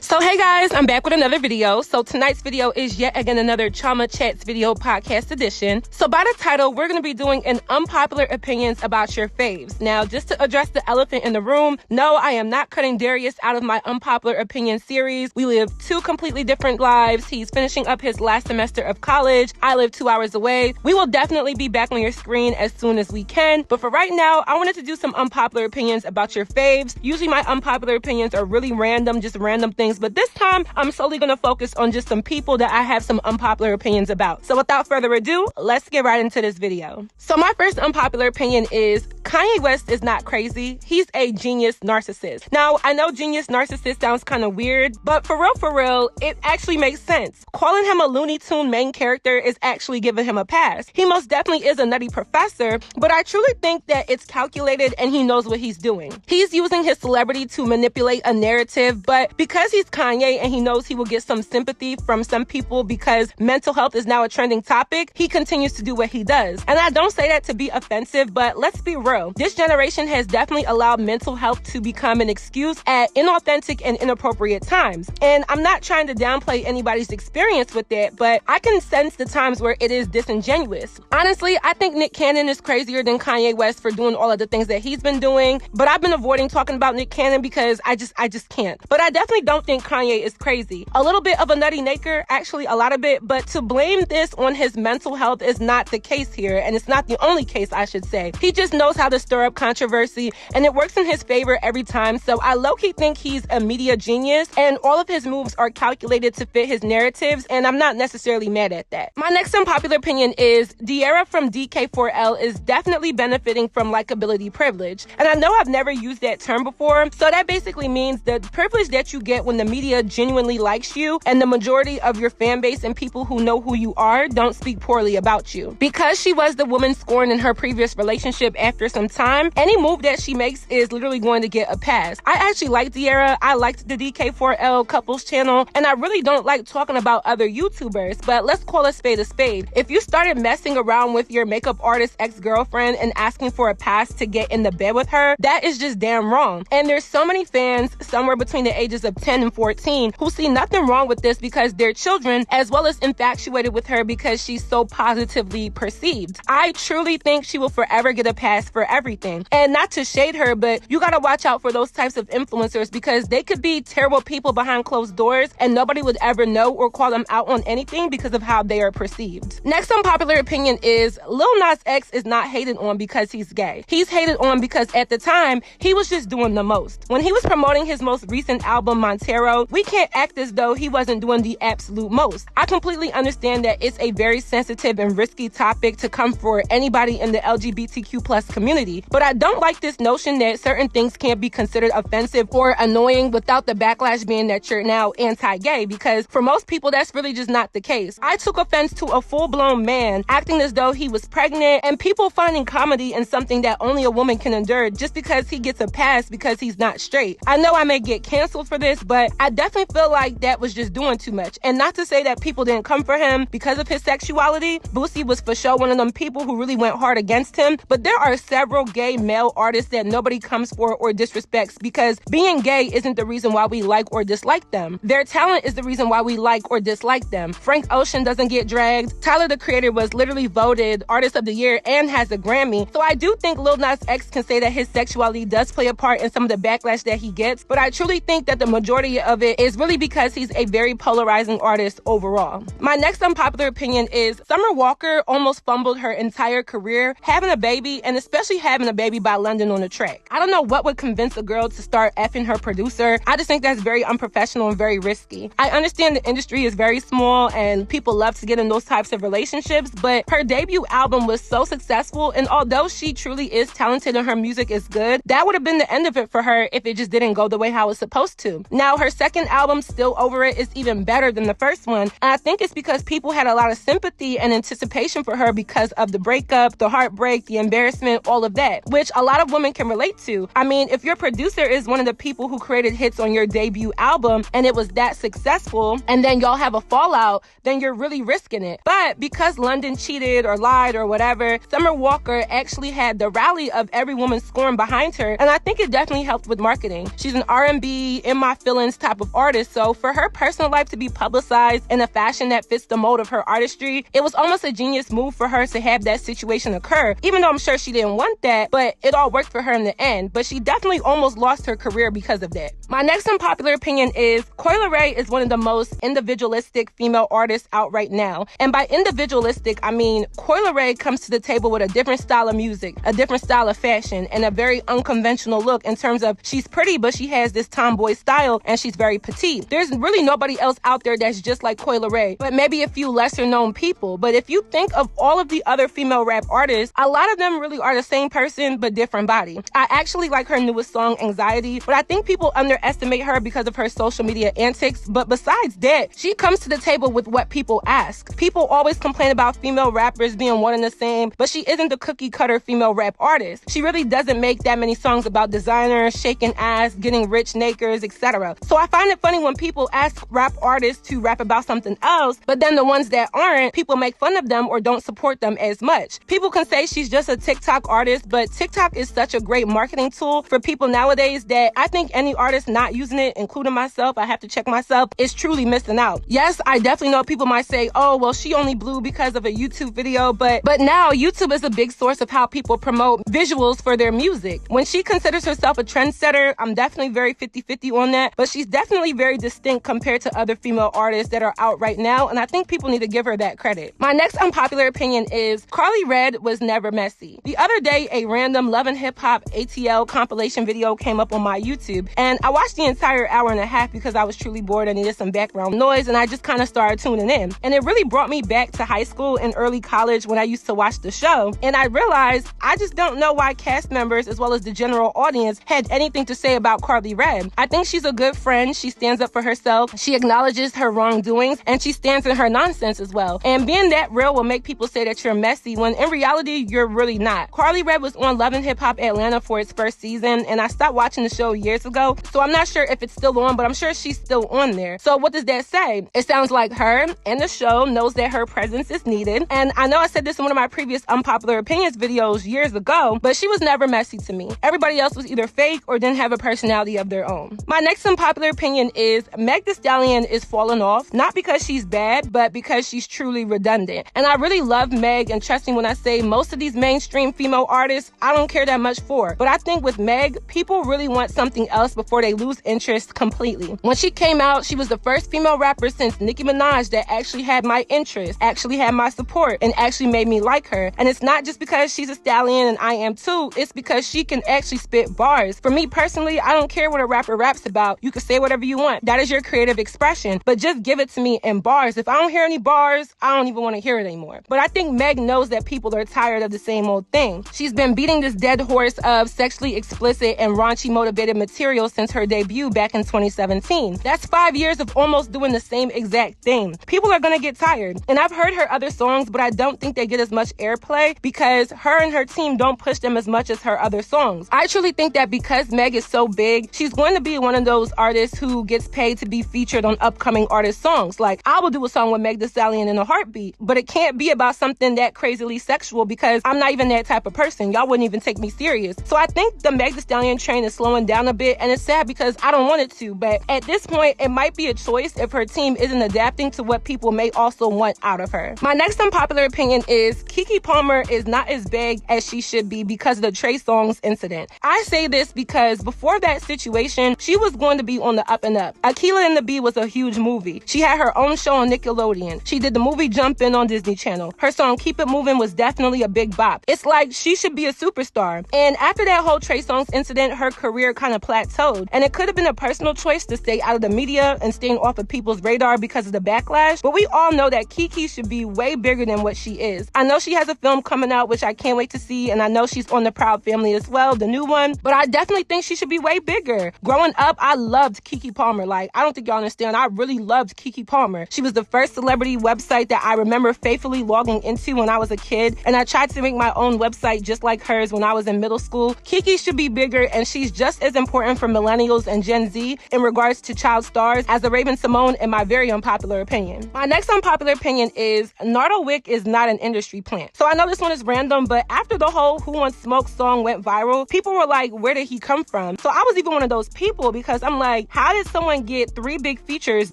So hey guys, I'm back with another video. So tonight's video is yet again another Chioma Chats video podcast edition. So by the title, we're going to be doing an unpopular opinions about your faves. Now, just to address the elephant in the room, no, I am not cutting Darius out of my unpopular opinion series. We live two completely different lives. He's finishing up his last semester of college. I live 2 hours away. We will definitely be back on your screen as soon as we can. But for right now, I wanted to do some unpopular opinions about your faves. Usually my unpopular opinions are really random, just random things. But this time, I'm solely going to focus on just some people that I have some unpopular opinions about. So without further ado, let's get right into this video. So my first unpopular opinion is Kanye West is not crazy. He's a genius narcissist. Now, I know genius narcissist sounds kind of weird, but for real, it actually makes sense. Calling him a Looney Tune main character is actually giving him a pass. He most definitely is a nutty professor, but I truly think that it's calculated and he knows what he's doing. He's using his celebrity to manipulate a narrative, but because he's Kanye and he knows he will get some sympathy from some people because mental health is now a trending topic, he continues to do what he does. And I don't say that to be offensive, but let's be real. This generation has definitely allowed mental health to become an excuse at inauthentic and inappropriate times. And I'm not trying to downplay anybody's experience with it, but I can sense the times where it is disingenuous. Honestly, I think Nick Cannon is crazier than Kanye West for doing all of the things that he's been doing, but I've been avoiding talking about Nick Cannon because I just can't. But I definitely don't think Kanye is crazy. A little bit of a nutty naker, actually a lot of it, but to blame this on his mental health is not the case here, and it's not the only case, I should say. He just knows how to stir up controversy, and it works in his favor every time, so I low-key think he's a media genius, and all of his moves are calculated to fit his narratives, and I'm not necessarily mad at that. My next unpopular opinion is Diera from DK4L is definitely benefiting from likability privilege, and I know I've never used that term before, so that basically means the privilege that you get when the media genuinely likes you and the majority of your fan base and people who know who you are don't speak poorly about you. Because she was the woman scorned in her previous relationship after some time, any move that she makes is literally going to get a pass. I actually like Diera. I liked the DK4L couples channel, and I really don't like talking about other YouTubers, but let's call a spade a spade. If you started messing around with your makeup artist ex-girlfriend and asking for a pass to get in the bed with her, that is just damn wrong. And there's so many fans somewhere between the ages of 10 and 14 who see nothing wrong with this because they're children, as well as infatuated with her because she's so positively perceived. I truly think she will forever get a pass for everything. And not to shade her, but you gotta watch out for those types of influencers because they could be terrible people behind closed doors and nobody would ever know or call them out on anything because of how they are perceived. Next unpopular opinion is Lil Nas X is not hated on because he's gay. He's hated on because at the time, he was just doing the most. When he was promoting his most recent album, Montero, we can't act as though he wasn't doing the absolute most. I completely understand that it's a very sensitive and risky topic to come for anybody in the LGBTQ plus community, but I don't like this notion that certain things can't be considered offensive or annoying without the backlash being that you're now anti-gay, because for most people, that's really just not the case. I took offense to a full-blown man acting as though he was pregnant and people finding comedy in something that only a woman can endure just because he gets a pass because he's not straight. I know I may get canceled for this, but I definitely feel like that was just doing too much. And not to say that people didn't come for him because of his sexuality. Boosie was for sure one of them people who really went hard against him, but there are several gay male artists that nobody comes for or disrespects because being gay isn't the reason why we like or dislike them. Their talent is the reason why we like or dislike them. Frank Ocean doesn't get dragged. Tyler, the Creator, was literally voted Artist of the Year and has a Grammy. So I do think Lil Nas X can say that his sexuality does play a part in some of the backlash that he gets, but I truly think that the majority of it is really because he's a very polarizing artist overall. My next unpopular opinion is Summer Walker almost fumbled her entire career having a baby, and especially having a baby by London on the track. I don't know what would convince a girl to start effing her producer. I just think that's very unprofessional and very risky. I understand the industry is very small and people love to get in those types of relationships, but her debut album was so successful, and although she truly is talented and her music is good, that would have been the end of it for her if it just didn't go the way how it's supposed to. Now, her second album, Still Over It, is even better than the first one, and I think it's because people had a lot of sympathy and anticipation for her because of the breakup, the heartbreak, the embarrassment, all of that, which a lot of women can relate to. I mean, if your producer is one of the people who created hits on your debut album and it was that successful, and then y'all have a fallout, then you're really risking it. But because London cheated or lied or whatever, Summer Walker actually had the rally of every woman scoring behind her, and I think it definitely helped with marketing. She's an R&B, in my feelings balance type of artist, so for her personal life to be publicized in a fashion that fits the mold of her artistry, it was almost a genius move for her to have that situation occur, even though I'm sure she didn't want that, but it all worked for her in the end. But she definitely almost lost her career because of that. My next unpopular opinion is Coila is one of the most individualistic female artists out right now. And by individualistic, I mean Coila comes to the table with a different style of music, a different style of fashion, and a very unconventional look in terms of she's pretty, but she has this tomboy style, and she's very petite. There's really nobody else out there that's just like Coila, but maybe a few lesser known people. But if you think of all of the other female rap artists, a lot of them really are the same person, but different body. I actually like her newest song, Anxiety, but I think people underestimate her because of her social media antics. But besides that, she comes to the table with what people ask. People always complain about female rappers being one and the same, but she isn't the cookie cutter female rap artist. She really doesn't make that many songs about designers, shaking ass, getting rich nakers, etc. So I find it funny when people ask rap artists to rap about something else, but then the ones that aren't, people make fun of them or don't support them as much. People can say she's just a TikTok artist, but TikTok is such a great marketing tool for people nowadays that I think any artist not using it, including myself, I have to check myself, is truly missing out. Yes, I definitely know people might say, oh, well, she only blew because of a YouTube video, but now YouTube is a big source of how people promote visuals for their music. When she considers herself a trendsetter, I'm definitely very 50-50 on that, but she's definitely very distinct compared to other female artists that are out right now, and I think people need to give her that credit. My next unpopular opinion is Carly Red was never messy. The other day, a random Love and Hip Hop ATL compilation video came up on my YouTube, and I watched the entire hour and a half because I was truly bored and needed some background noise, and I just kind of started tuning in. And it really brought me back to high school and early college when I used to watch the show, and I realized I just don't know why cast members as well as the general audience had anything to say about Carly Red. I think she's a good friend. She stands up for herself. She acknowledges her wrongdoings, and she stands in her nonsense as well. And being that real will make people say that you're messy when in reality, you're really not. Carly Red was on Love and Hip Hop Atlanta for its first season, and I stopped watching the show years ago, so I'm not sure if it's still on, but I'm sure she's still on there. So what does that say? It sounds like her and the show knows that her presence is needed. And I know I said this in one of my previous unpopular opinions videos years ago, but she was never messy to me. Everybody else was either fake or didn't have a personality of their own. My next unpopular opinion is Meg Thee Stallion is falling off, not because she's bad, but because she's truly redundant. And I really love Meg, and trust me when I say most of these mainstream female artists, I don't care that much for. But I think with Meg, people really want something else before they lose interest completely. When she came out, she was the first female rapper since Nicki Minaj that actually had my interest, actually had my support, and actually made me like her. And it's not just because she's a stallion and I am too, it's because she can actually spit bars. For me personally, I don't care what a rapper raps about. You can say whatever you want. That is your creative expression, but just give it to me in bars. If I don't hear any bars, I don't even want to hear it anymore. But I think Meg knows that people are tired of the same old thing. She's been beating this dead horse of sexually explicit and raunchy motivated material since her debut back in 2017. That's 5 years of almost doing the same exact thing. People are gonna get tired. And I've heard her other songs, but I don't think they get as much airplay because her and her team don't push them as much as her other songs. I truly think that because Meg is so big, she's going to be one of those artists who gets paid to be featured on upcoming artist songs. Like, I will do a song with Meg Thee Stallion in a heartbeat, but it can't be about something that crazily sexual because I'm not even that type of person. Y'all wouldn't even take me serious. So I think the Meg Thee Stallion train is slowing down a bit, and it's sad because I don't want it to, but at this point, it might be a choice if her team isn't adapting to what people may also want out of her. My next unpopular opinion is Kiki Palmer is not as big as she should be because of the Trey Songz incident. I say this because before that situation, she was going to be on the up and up. Akilah and the Bee was a huge movie. She had her own show on Nickelodeon. She did the movie Jump In on Disney Channel. Her song Keep It Moving was definitely a big bop. It's like she should be a superstar. And after that whole Trey Songz incident, her career kind of plateaued. And it could have been a personal choice to stay out of the media and staying off of people's radar because of the backlash. But we all know that Kiki should be way bigger than what she is. I know she has a film coming out, which I can't wait to see. And I know she's on The Proud Family as well, the new one. But I definitely think she should be way bigger. Growing up, I loved Kiki Palmer. Like, I don't think y'all understand. I really loved Kiki Palmer. She was the first celebrity website that I remember faithfully logging into when I was a kid. And I tried to make my own website just like hers when I was in middle school. Kiki should be bigger, and she's just as important for millennials and Gen Z in regards to child stars as a Raven-Symoné, in my very unpopular opinion. My next unpopular opinion is Naruto Wick is not an industry plant. So I know this one is random, but after the whole Who Wants Smoke song went viral, people were like, where did he come from? So I was even one of those people because I'm like, like, how did someone get 3 big features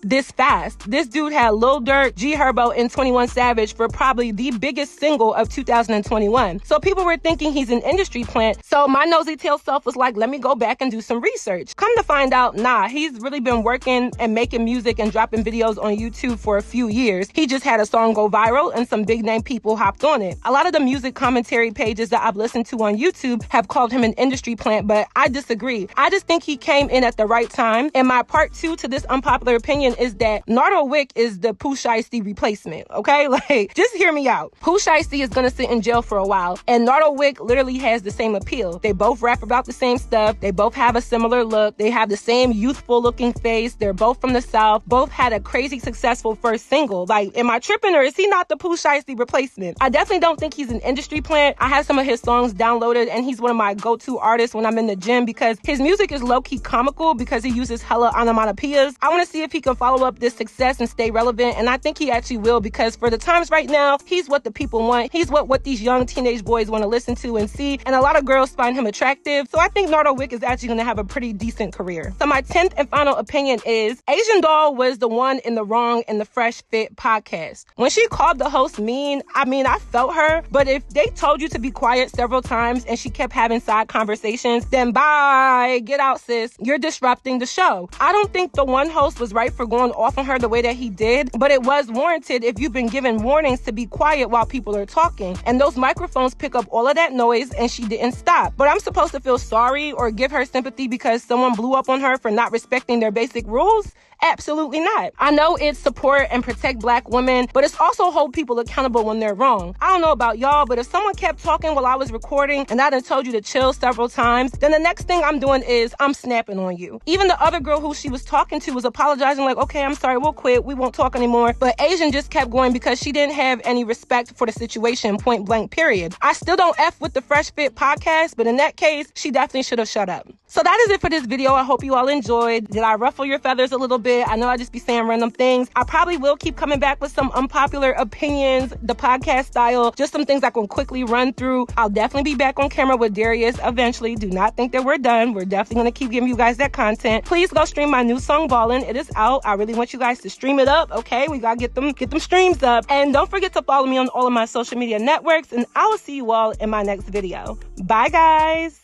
this fast? This dude had Lil Durk, G Herbo, and 21 Savage for probably the biggest single of 2021. So people were thinking he's an industry plant. So my nosy tail self was like, let me go back and do some research. Come to find out, nah, he's really been working and making music and dropping videos on YouTube for a few years. He just had a song go viral and some big name people hopped on it. A lot of the music commentary pages that I've listened to on YouTube have called him an industry plant, but I disagree. I just think he came in at the right time. And my part 2 to this unpopular opinion is that Naruto Wick is the Pooh Shiesty replacement, okay? Like, just hear me out. Pooh Shiesty is gonna sit in jail for a while, and Naruto Wick literally has the same appeal. They both rap about the same stuff. They both have a similar look. They have the same youthful looking face. They're both from the South. Both had a crazy successful first single. Like, am I tripping, or is he not the Pooh Shiesty replacement? I definitely don't think he's an industry plant. I have some of his songs downloaded, and he's one of my go-to artists when I'm in the gym because his music is low-key comical because he uses hella onomatopoeias. I want to see if he can follow up this success and stay relevant, and I think he actually will because for the times right now, he's what the people want. He's what these young teenage boys want to listen to and see, and a lot of girls find him attractive. So I think Naruto Wick is actually going to have a pretty decent career. So my 10th and final opinion is Asian Doll was the one in the wrong in the Fresh Fit podcast. When she called the host mean, I felt her, but if they told you to be quiet several times and she kept having side conversations, then bye, get out, sis. You're disrupting the show. I don't think the one host was right for going off on her the way that he did, but it was warranted if you've been given warnings to be quiet while people are talking. And those microphones pick up all of that noise and she didn't stop. But I'm supposed to feel sorry or give her sympathy because someone blew up on her for not respecting their basic rules? Absolutely not. I know it's support and protect Black women, but it's also hold people accountable when they're wrong. I don't know about y'all, but if someone kept talking while I was recording and I done told you to chill several times, then the next thing I'm doing is I'm snapping on you. Even the other girl who she was talking to was apologizing like, okay, I'm sorry, we'll quit. We won't talk anymore. But Asian just kept going because she didn't have any respect for the situation, point blank, period. I still don't F with the Fresh Fit podcast, but in that case, she definitely should have shut up. So that is it for this video. I hope you all enjoyed. Did I ruffle your feathers a little bit? I know I just be saying random things. I probably will keep coming back with some unpopular opinions, the podcast style, just some things I can quickly run through. I'll definitely be back on camera with Darius eventually. Do not think that we're done. We're definitely going to keep giving you guys that content. Please go stream my new song, Ballin'. It is out. I really want you guys to stream it up, okay? We got to get them streams up. And don't forget to follow me on all of my social media networks, and I will see you all in my next video. Bye, guys.